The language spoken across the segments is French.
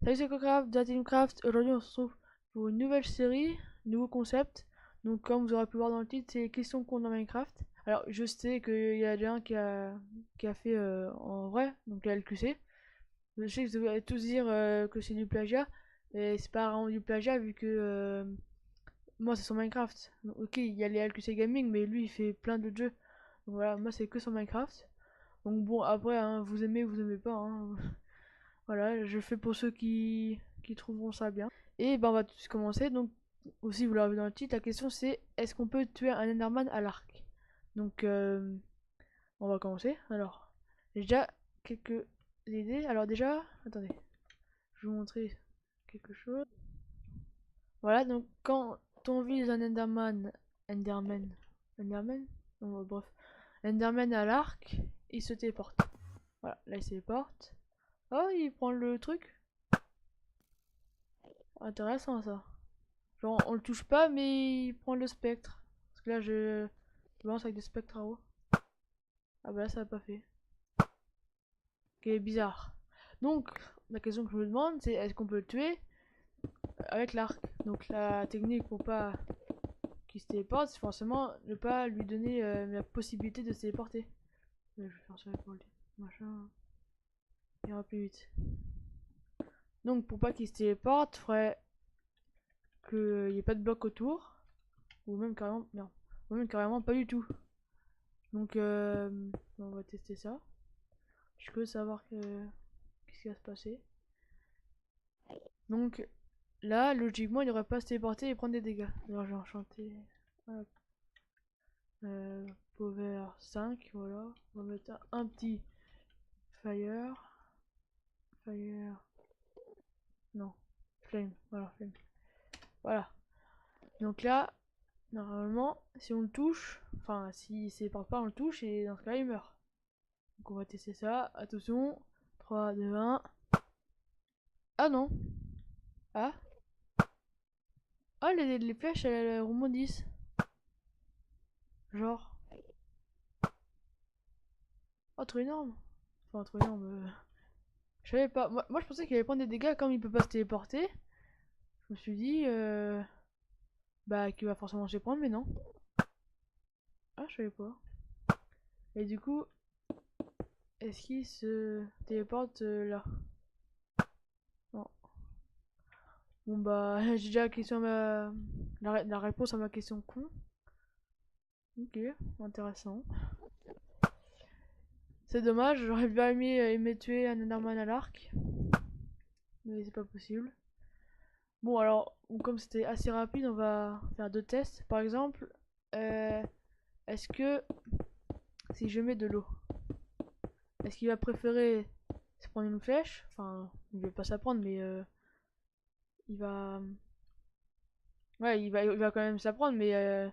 Salut, c'est Cocraft, Datingcraft. Aujourd'hui, on se retrouve pour une nouvelle série, nouveau concept. Donc, comme vous aurez pu voir dans le titre, c'est les questions qu'on dans Minecraft. Alors, je sais qu'il y a déjà un qui a fait en vrai, donc la LQC. Je sais que vous allez tous dire que c'est du plagiat, mais c'est pas vraiment du plagiat vu que moi c'est sur Minecraft. Donc, ok, il y a les LQC Gaming, mais lui il fait plein d'autres jeux. Donc voilà, moi c'est que sur Minecraft. Donc bon, après, hein, vous aimez ou vous aimez pas, hein. Voilà, je fais pour ceux qui trouveront ça bien. Et ben on va tout de suite commencer. Donc aussi vous l'avez vu dans le titre, la question c'est est-ce qu'on peut tuer un Enderman à l'arc? Donc on va commencer. Alors, j'ai déjà quelques idées. Alors déjà, attendez, je vais vous montrer quelque chose. Voilà, donc quand on vise un Enderman? Non, bref. Enderman à l'arc, il se téléporte. Voilà, là il se téléporte. Oh, il prend le truc. Intéressant ça. Genre, on le touche pas, mais il prend le spectre. Parce que là, je balance avec des spectres à eau. Ah bah là, ça l'a pas fait. Ok, bizarre. Donc, la question que je me demande, c'est est-ce qu'on peut le tuer avec l'arc? Donc, la technique pour pas qu'il se téléporte, c'est forcément ne pas lui donner la possibilité de se téléporter. Je vais faire ça pour le machin. Il ira plus vite. Donc, pour pas qu'il se téléporte, faudrait qu'il n'y ait pas de bloc autour. Ou même carrément. Non. Ou même carrément pas du tout. Donc, on va tester ça. Je peux savoir qu'est-ce qui va se passer. Donc, là, logiquement, il devrait pas se téléporter et prendre des dégâts. Alors, je vais enchanter. Hop. Power 5, voilà. On va mettre un petit fire. Fire. Non. Flame. Voilà, flame. Voilà. Donc là, normalement, si on le touche, enfin, s'il se téléporte pas, on le touche et dans ce cas-là, il meurt. Donc, on va tester ça. Attention. 3, 2, 1. Ah non. Ah. Ah, les flèches, elles rebondissent. Genre. Oh, trop énorme. Enfin, trop énorme. Je savais pas. Moi, je pensais qu'il allait prendre des dégâts comme il peut pas se téléporter. Je me suis dit, bah, qu'il va forcément se les prendre, mais non. Ah, je savais pas. Et du coup, est-ce qu'il se téléporte là? Non. Bon, bah, j'ai déjà la question à la réponse à ma question con. Ok, intéressant. C'est dommage, j'aurais bien aimé tuer un Enderman à l'arc. Mais c'est pas possible. Bon, alors, comme c'était assez rapide, on va faire deux tests. Par exemple, euh, est-ce que si je mets de l'eau, est-ce qu'il va préférer se prendre une flèche? Enfin, il va pas s'apprendre, mais il va. Ouais, il va quand même s'apprendre, mais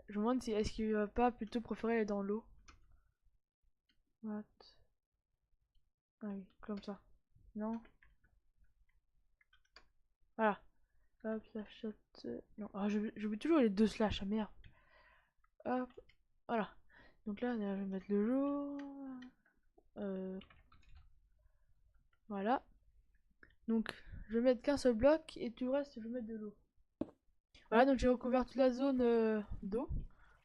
je me demande si est-ce qu'il va pas plutôt préférer aller dans l'eau. What? Ah oui, comme ça. Non? Voilà. Hop, slash shot. Non, ah, je veux toujours les deux slash, ah merde. Hop, voilà. Donc là, je vais mettre le jour. Euh, voilà. Donc, je vais mettre qu'un seul bloc et tout le reste, je vais mettre de l'eau. Voilà, donc j'ai recouvert toute la zone d'eau.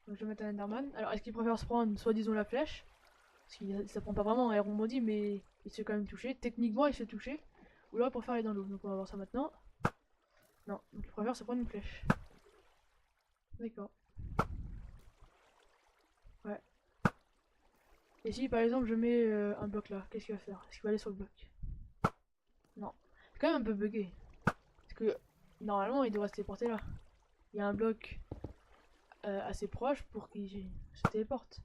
Donc, je vais mettre un Enderman. Alors, est-ce qu'il préfère se prendre, soit disons la flèche? Parce qu'il ça prend pas vraiment, elle rebondit, mais il se fait quand même toucher. Techniquement, il se fait toucher. Ou là, il préfère aller dans l'eau. Donc, on va voir ça maintenant. Non, donc il préfère se prendre une flèche. D'accord. Ouais. Et si par exemple je mets un bloc là, qu'est-ce qu'il va faire? Est-ce qu'il va aller sur le bloc? Non. C'est quand même un peu bugué. Parce que normalement il devrait se téléporter là. Il y a un bloc assez proche pour qu'il se téléporte.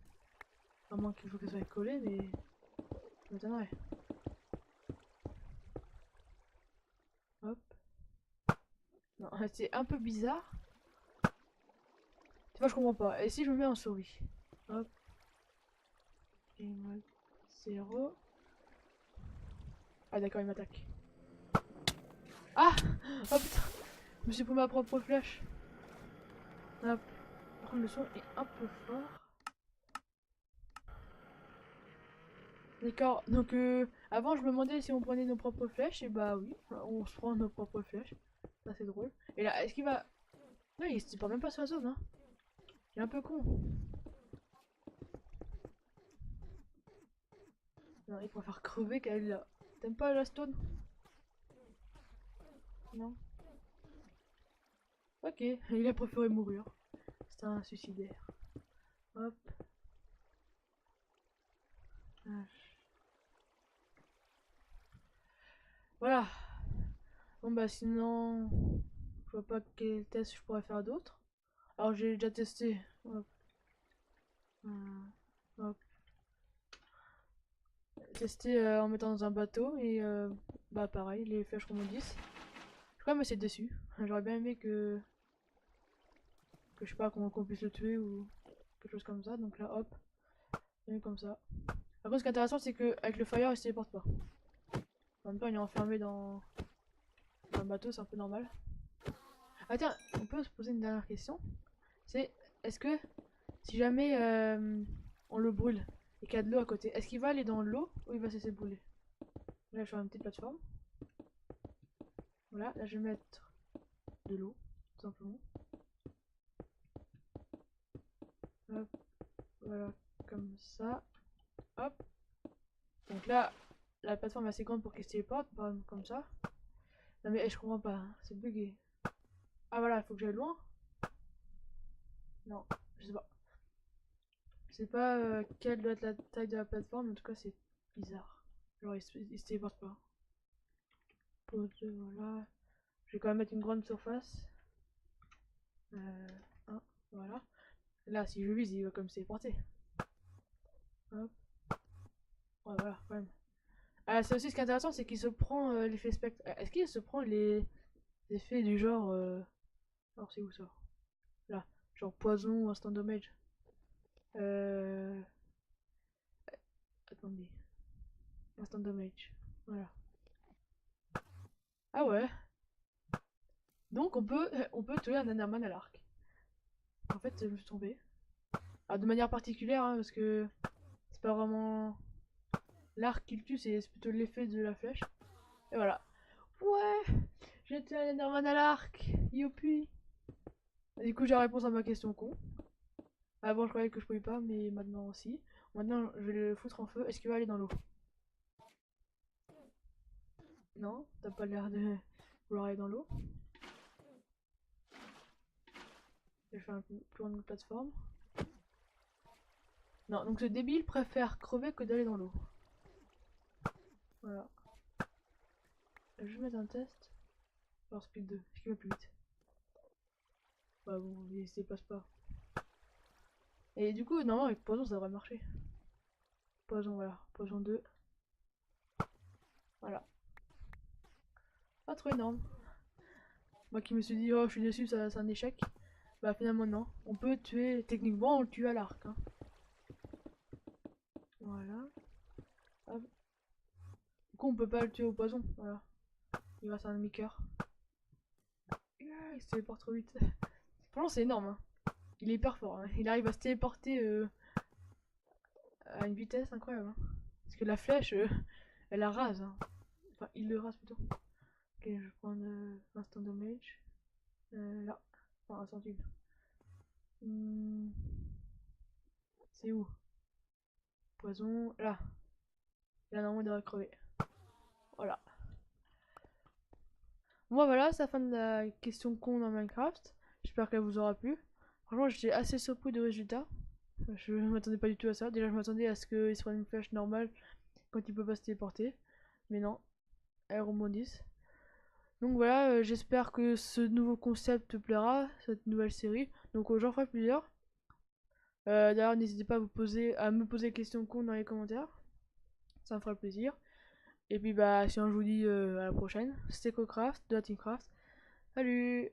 À moins qu'il faut que ça soit collé, mais ça m'étonnerait. Hop. Non, c'est un peu bizarre. Tu vois, je comprends pas. Et si je me mets en souris? Hop. Game mode 0. Ah d'accord, il m'attaque. Ah. Oh putain. Je me suis pris ma propre flèche. Hop. Par contre, le son est un peu fort. D'accord, donc avant je me demandais si on prenait nos propres flèches, et bah oui, on se prend nos propres flèches. Ça c'est drôle. Et là, est-ce qu'il va... Non, il se porte même pas sur la zone, hein. Il est un peu con. Non, il préfère crever qu'elle là. T'aimes pas la stone? Non. Ok, il a préféré mourir. C'est un suicidaire. Hop. Voilà. Bon bah sinon, je vois pas quel test je pourrais faire d'autre. Alors j'ai déjà testé. Hop. Hop. Testé en mettant dans un bateau et bah pareil, les flèches rebondissent. Je suis quand même assez déçu. J'aurais bien aimé que je sais pas qu'on puisse le tuer ou quelque chose comme ça. Donc là hop, comme ça. Par contre ce qui est intéressant c'est que avec le fire il se téléporte pas. En même temps il est enfermé dans le bateau, c'est un peu normal. Ah tiens, on peut se poser une dernière question. C'est est-ce que si jamais on le brûle et qu'il y a de l'eau à côté, est-ce qu'il va aller dans l'eau ou il va cesser de brûler? Là je suis sur une petite plateforme. Voilà, là je vais mettre de l'eau, tout simplement. Hop, voilà, comme ça. Hop. Donc là, la plateforme est assez grande pour qu'il se téléporte, par exemple comme ça. Non mais je comprends pas, hein, c'est bugué. Ah voilà, il faut que j'aille loin. Non, je sais pas. Je sais pas quelle doit être la taille de la plateforme, en tout cas c'est bizarre. Genre il se téléporte pas. Pause, voilà. Je vais quand même mettre une grande surface. Un, voilà. Là, si je vise, il va comme se téléporter. Hop. Ouais, voilà, quand même. Ah, c'est aussi ce qui est intéressant, c'est qu'il se prend l'effet spectre. Est-ce qu'il se prend les effets du genre. Alors, c'est où ça? Là. Genre poison ou instant damage. Euh. Attendez. Instant damage. Voilà. Ah ouais. Donc, on peut tuer un Enderman à l'arc. En fait, je me suis trompé. Alors, de manière particulière, hein, parce que c'est pas vraiment l'arc qu'il tue, c'est plutôt l'effet de la flèche. Et voilà. Ouais, j'ai tué un Enderman à l'arc. Youpi. Du coup, j'ai la réponse à ma question con. Avant, je croyais que je pouvais pas, mais maintenant aussi. Maintenant, je vais le foutre en feu. Est-ce qu'il va aller dans l'eau? Non, t'as pas l'air de vouloir aller dans l'eau. Je vais faire un peu plus loin de plateforme. Non, donc ce débile préfère crever que d'aller dans l'eau. Voilà. Je vais mettre un test. Alors speed 2, est-ce qu'il va plus vite? Bah bon, il se dépasse pas. Et du coup, normalement avec poison ça devrait marcher. Poison, voilà. Poison 2. Voilà. Pas trop énorme. Moi qui me suis dit, oh je suis déçu, c'est un échec. Bah finalement non. On peut tuer, techniquement on le tue à l'arc. Hein. Voilà. Hop. Du coup on peut pas le tuer au poison. Voilà. Il reste un demi-coeur. Il se téléporte trop vite. Franchement c'est énorme. Hein. Il est hyper fort. Hein. Il arrive à se téléporter à une vitesse incroyable. Hein. Parce que la flèche, elle la rase. Hein. Enfin il le rase plutôt. Ok, je vais prendre instant damage. Là. Enfin un centime. C'est où? Poison. Là. Là normalement il devrait crever. Voilà. Moi voilà, c'est la fin de la question con dans Minecraft. J'espère qu'elle vous aura plu. Franchement, j'étais assez surpris du résultat. Je m'attendais pas du tout à ça. Déjà, je m'attendais à ce qu'il se prenne une flèche normale quand il peut pas se téléporter. Mais non, elles rebondissent. Donc voilà, j'espère que ce nouveau concept te plaira, cette nouvelle série. Donc j'en ferai plusieurs. D'ailleurs, n'hésitez pas à me poser des questions con dans les commentaires. Ça me fera plaisir. Et puis bah, si on je vous dis à la prochaine. C'était Cocraft de la Teamcraft. Salut!